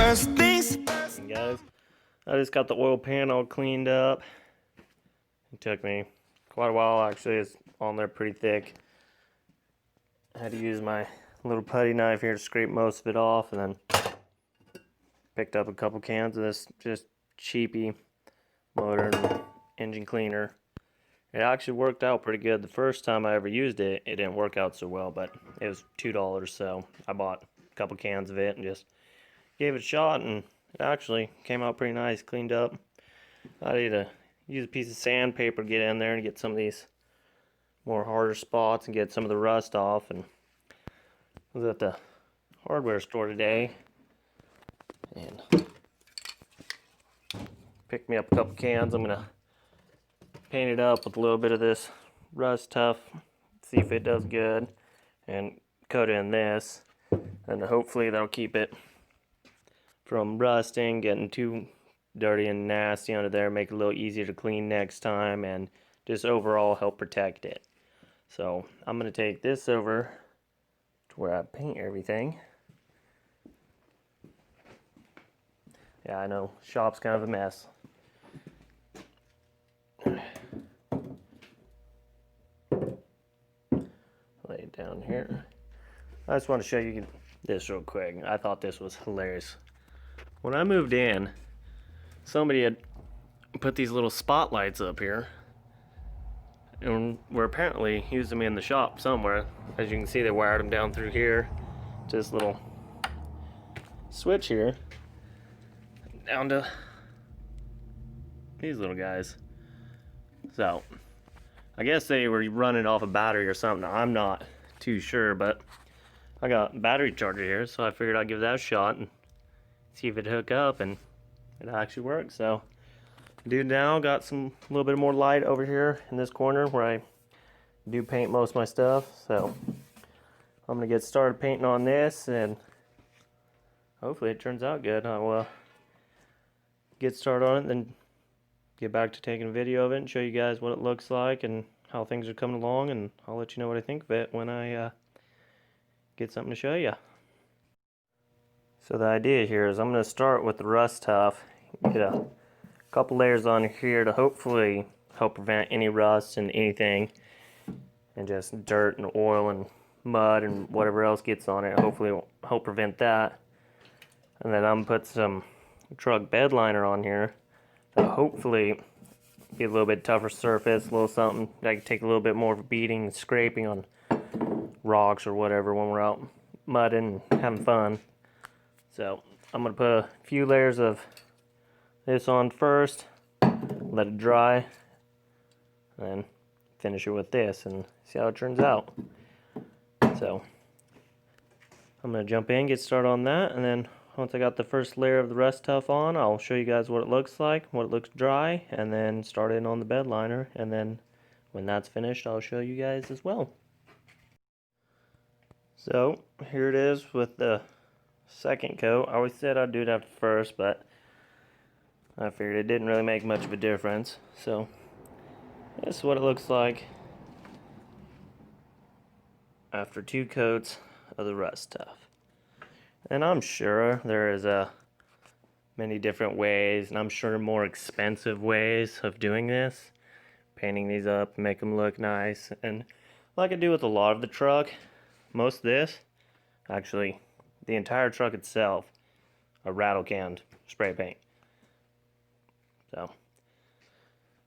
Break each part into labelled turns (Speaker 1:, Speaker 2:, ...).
Speaker 1: first things.
Speaker 2: Guys, I just got the oil pan all cleaned up. It took me quite a while, actually. It's on there pretty thick. I had to use my little putty knife here to scrape most of it off, and then picked up a couple cans of this just cheapy motor and engine cleaner. It actually worked out pretty good. The first time I ever used it, it didn't work out so well, but it was $2, so I bought a couple cans of it and just gave it a shot, and it actually came out pretty nice, cleaned up. I need to use a piece of sandpaper to get in there and get some of these more harder spots and get some of the rust off. And I was at the hardware store today and picked me up a couple cans. I'm gonna paint it up with a little bit of this Rust Tough, see if it does good, and coat it in this, and hopefully that'll keep it from rusting, getting too dirty and nasty under there, make it a little easier to clean next time, and just overall help protect it. So I'm gonna take this over to where I paint everything. Yeah, I know, shop's kind of a mess. Lay it down here. I just want to show you this real quick. I thought this was hilarious. When I moved in, somebody had put these little spotlights up here, and we're apparently using them in the shop somewhere. As you can see, they wired them down through here to this little switch here, down to these little guys. So I guess they were running off a battery or something. I'm not too sure, but I got a battery charger here, so I figured I'd give that a shot and see if it'd hook up, and it actually works. So do now got some little bit more light over here in this corner where I do paint most of my stuff. So I'm gonna get started painting on this, and hopefully it turns out good. I'll get started on it, then get back to taking a video of it and show you guys what it looks like and how things are coming along, and I'll let you know what I think of it when I get something to show you. So the idea here is I'm going to start with the Rust Tough, get a couple layers on here to hopefully help prevent any rust and anything, and just dirt and oil and mud and whatever else gets on it. Hopefully it will help prevent that. And then I'm going to put some truck bed liner on here to hopefully be a little bit tougher surface, a little something that can take a little bit more of a beating and scraping on rocks or whatever when we're out mudding and having fun. So I'm going to put a few layers of this on first, let it dry, and then finish it with this and see how it turns out. So I'm going to jump in, get started on that, and then once I got the first layer of the Rust Tough on, I'll show you guys what it looks like, what it looks dry, and then start in on the bed liner, and then when that's finished, I'll show you guys as well. So here it is with the second coat. I always said I'd do it after first, but I figured it didn't really make much of a difference. So this is what it looks like after 2 coats of the Rust Tough. And I'm sure there is many different ways, and I'm sure more expensive ways of doing this, painting these up, make them look nice. And like I do with a lot of the truck, most of this, actually the entire truck itself, a rattle canned spray paint. So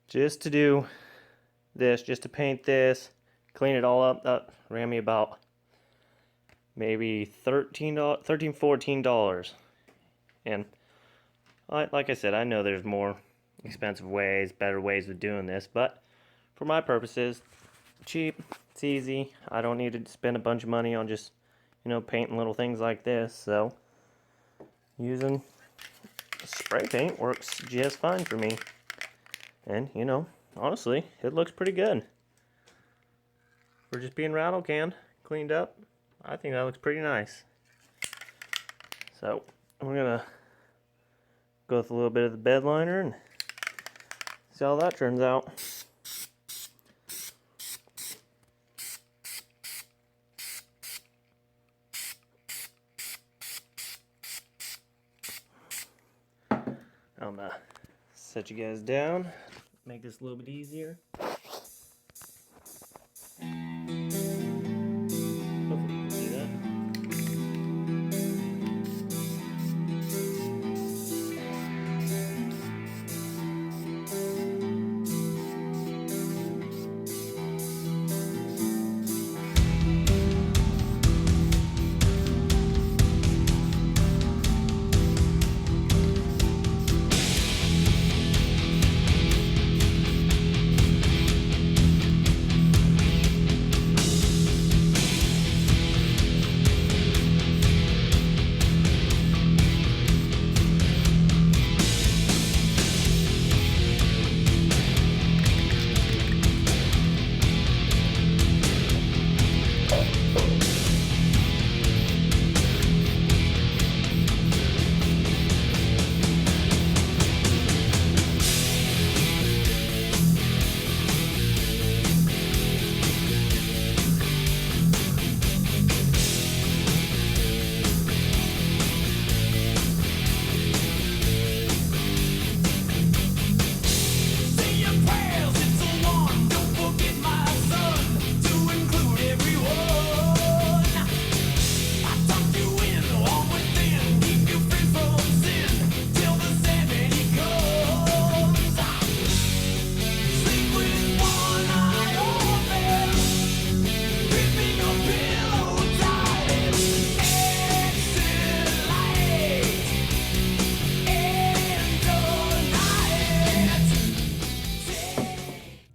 Speaker 2: just to do this, just to paint this, clean it all up, that ran me about maybe $14. And like I said, I know there's more expensive ways, better ways of doing this, but for my purposes, cheap, it's easy. I don't need to spend a bunch of money on just, painting little things like this. So using spray paint works just fine for me. And honestly, it looks pretty good. We're just being rattle canned, cleaned up. I think that looks pretty nice. So we're gonna go with a little bit of the bed liner and see how that turns out. I'm gonna set you guys down, make this a little bit easier. Hopefully you can see that.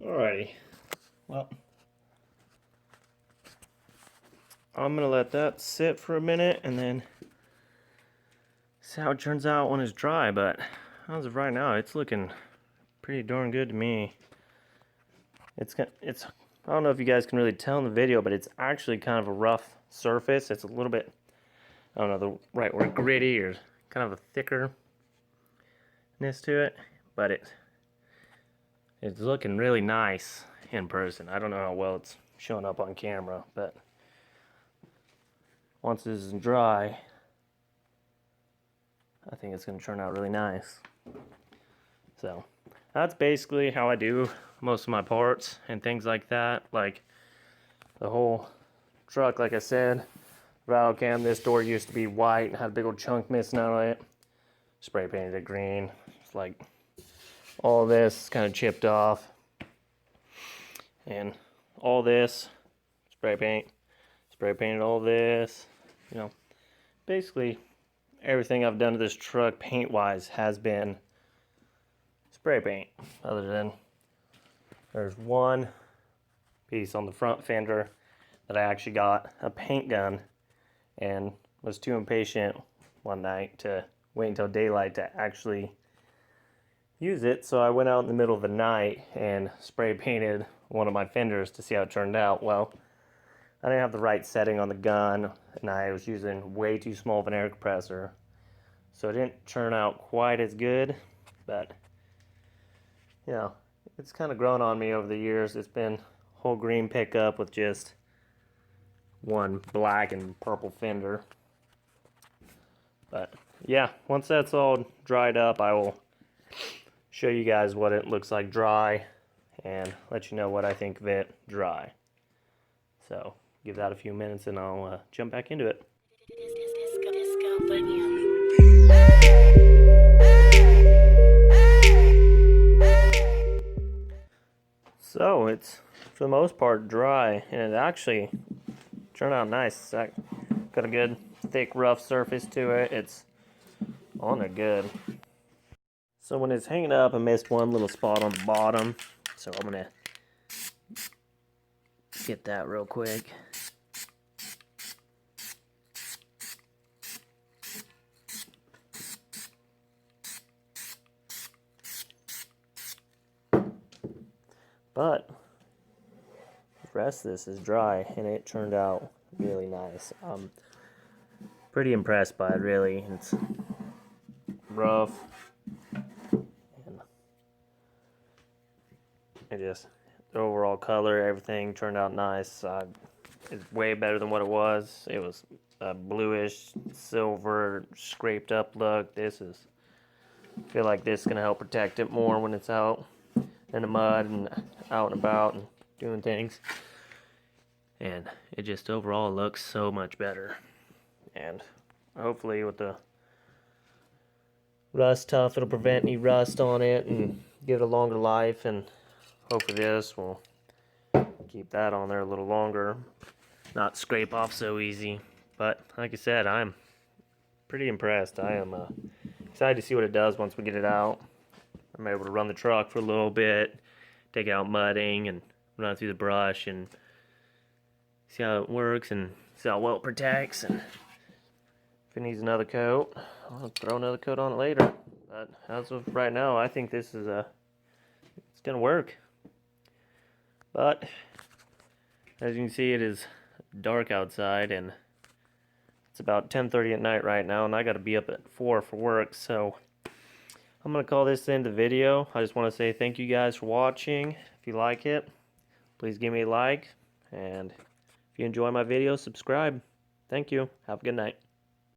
Speaker 2: Alrighty, well, I'm gonna let that sit for a minute and then see how it turns out when it's dry. But as of right now, it's looking pretty darn good to me. It's I don't know if you guys can really tell in the video, but it's actually kind of a rough surface. It's a little bit, I don't know the right word, gritty, or kind of a thickerness to it, but it's looking really nice in person. I don't know how well it's showing up on camera, but once this is dry, I think it's going to turn out really nice. So that's basically how I do most of my parts and things like that. Like the whole truck, like I said, valve cam, this door used to be white and had a big old chunk missing out of it. Spray painted it green. It's like all this kind of chipped off. And all this, spray painted all this. You know, basically everything I've done to this truck paint wise has been spray paint, other than there's one piece on the front fender that I actually got a paint gun and was too impatient one night to wait until daylight to actually use it. So I went out in the middle of the night and spray painted one of my fenders to see how it turned out. Well, I didn't have the right setting on the gun and I was using way too small of an air compressor. So it didn't turn out quite as good, but you know, it's kind of grown on me over the years. It's been whole green pickup with just one black and purple fender. But yeah, once that's all dried up, I will show you guys what it looks like dry and let you know what I think of it dry. So give that a few minutes and I'll jump back into it. So it's for the most part dry, and it actually turned out nice. It's got a good thick rough surface to it. It's on there good. So when it's hanging up, I missed one little spot on the bottom, so I'm gonna get that real quick. But the rest of this is dry and it turned out really nice. I'm pretty impressed by it, really. It's rough and the overall color, everything turned out nice. It's way better than what it was. It was a bluish silver scraped up look. This is I feel like this is going to help protect it more when it's out in the mud and out and about and doing things. And it just overall looks so much better. And hopefully with the Rust Tough, it'll prevent any rust on it and give it a longer life. And hopefully this will keep that on there a little longer, not scrape off so easy. But like I said, I'm pretty impressed. I am excited to see what it does once we get it out. I'm able to run the truck for a little bit, take it out mudding and run it through the brush and see how it works and see how well it protects. And if it needs another coat, I'll throw another coat on it later. But as of right now, I think this is it's gonna work. But as you can see, it is dark outside and it's about 10:30 at night right now, and I gotta be up at 4 for work, so I'm going to call this the end of the video. I just want to say thank you guys for watching. If you like it, please give me a like. And if you enjoy my video, subscribe. Thank you. Have a good night.